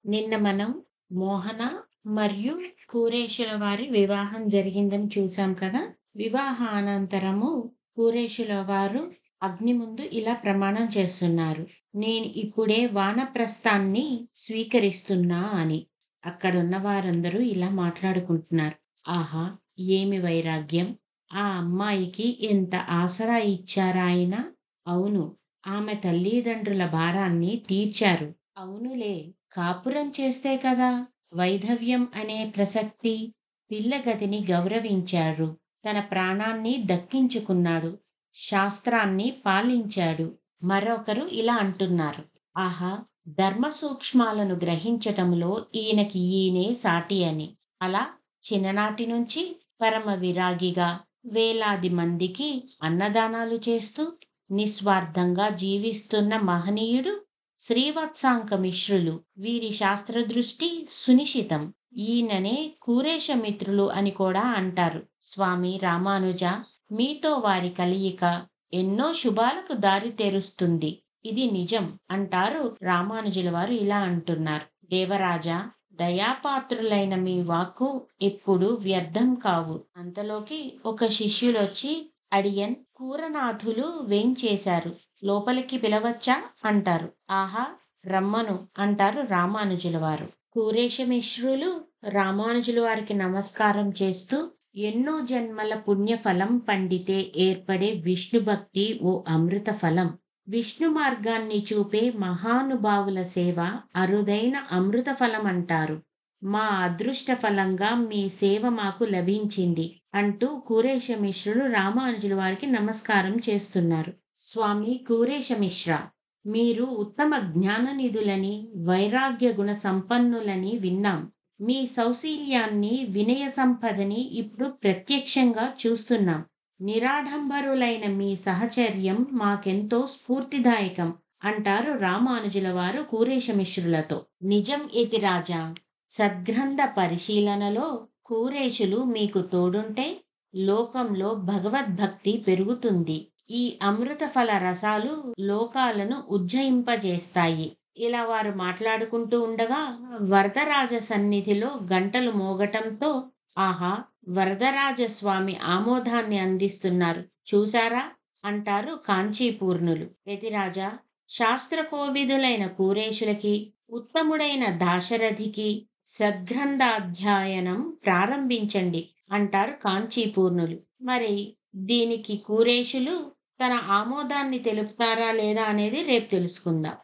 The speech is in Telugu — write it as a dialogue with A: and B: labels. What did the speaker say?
A: నిన్న మనం మోహన మరియు కూరేషుల వారి వివాహం జరిగిందని చూసాం కదా! వివాహానంతరము కూరేషుల వారు అగ్ని ముందు ఇలా ప్రమాణం చేస్తున్నారు. నేను ఇప్పుడే వానప్రస్థాన్ని స్వీకరిస్తున్నా అని. అక్కడున్న వారందరూ ఇలా మాట్లాడుకుంటున్నారు. ఆహా! ఏమి వైరాగ్యం! ఆ అమ్మాయికి ఎంత ఆసరా ఇచ్చారాయన! అవును. ఆమె తల్లిదండ్రుల భారాన్ని తీర్చారు. అవునులే. కాపురం చేస్తే కదా వైధవ్యం అనే ప్రసక్తి. పిల్ల గతిని గౌరవించాడు. తన ప్రాణాన్ని దక్కించుకున్నాడు. శాస్త్రాన్ని పాలించాడు. మరొకరు ఇలా అంటున్నారు. ఆహా! ధర్మ సూక్ష్మాలను గ్రహించటంలో ఈయనే సాటి అని. అలా చిన్ననాటి నుంచి పరమ విరాగిగా వేలాది మందికి అన్నదానాలు చేస్తూ నిస్వార్థంగా జీవిస్తున్న మహనీయుడు శ్రీవత్సాంక మిశ్రులు. వీరి శాస్త్రదృష్టి సునిశితం. ఈయననే కూరేశమిత్రులు అని కూడా అంటారు. స్వామి రామానుజ, మీతో వారి కలయిక ఎన్నో శుభాలకు దారి తెరుస్తుంది. ఇది నిజం అంటారు రామానుజుల వారు ఇలా అంటున్నారు. దేవరాజా, దయాపాత్రులైన మీ వాక్కు ఎప్పుడు వ్యర్థం కావు. అంతలోకి ఒక శిష్యులొచ్చి అడియన్ కూరనాథులు వేంచేశారు. లోపలికి పిలవచ్చా అంటారు. ఆహా! రమ్మను అంటారు రామానుజుల వారు. కూరేశమిశ్రులు రామానుజుల వారికి నమస్కారం చేస్తూ ఎన్నో జన్మల పుణ్యఫలం పండితే ఏర్పడే విష్ణు భక్తి ఓ అమృత ఫలం. విష్ణు మార్గాన్ని చూపే మహానుభావుల సేవ అరుదైన అమృత ఫలం అంటారు. మా అదృష్ట ఫలంగా మీ సేవ మాకు లభించింది అంటూ కూరేశమిశ్రులు రామానుజుల వారికి నమస్కారం చేస్తున్నారు. స్వామి కూరేశమిశ్ర, మీరు ఉత్తమ జ్ఞాననిధులని, వైరాగ్య గుణ సంపన్నులని విన్నాం. మీ సౌశీల్యాన్ని, వినయ సంపదని ఇప్పుడు ప్రత్యక్షంగా చూస్తున్నాం. నిరాడంబరులైన మీ సహచర్యం మాకెంతో స్ఫూర్తిదాయకం అంటారు రామానుజుల వారు కూరేశమిశ్రులతో. నిజం యతిరాజా, సద్గ్రంథ పరిశీలనలో కూరేశులు మీకు తోడుంటే లోకంలో భగవద్భక్తి పెరుగుతుంది. ఈ అమృత ఫల రసాలు లోకాలను ఉజ్జయింపజేస్తాయి. ఇలా వారు మాట్లాడుకుంటూ ఉండగా వరదరాజ సన్నిధిలో గంటలు మోగటంతో ఆహా! వరదరాజస్వామి ఆమోదాన్ని అందిస్తున్నారు చూశారా అంటారు కాంచీపూర్ణులు. యతిరాజా, శాస్త్రకోవిదులైన కూరేషులకి, ఉత్తముడైన దాశరథికి సద్గ్రంథాధ్యయనం ప్రారంభించండి అంటారు కాంచీపూర్ణులు. మరి దీనికి కూరేషులు తన ఆమోదాన్ని తెలుపుతారా లేదా అనేది రేపు తెలుసుకుందాం.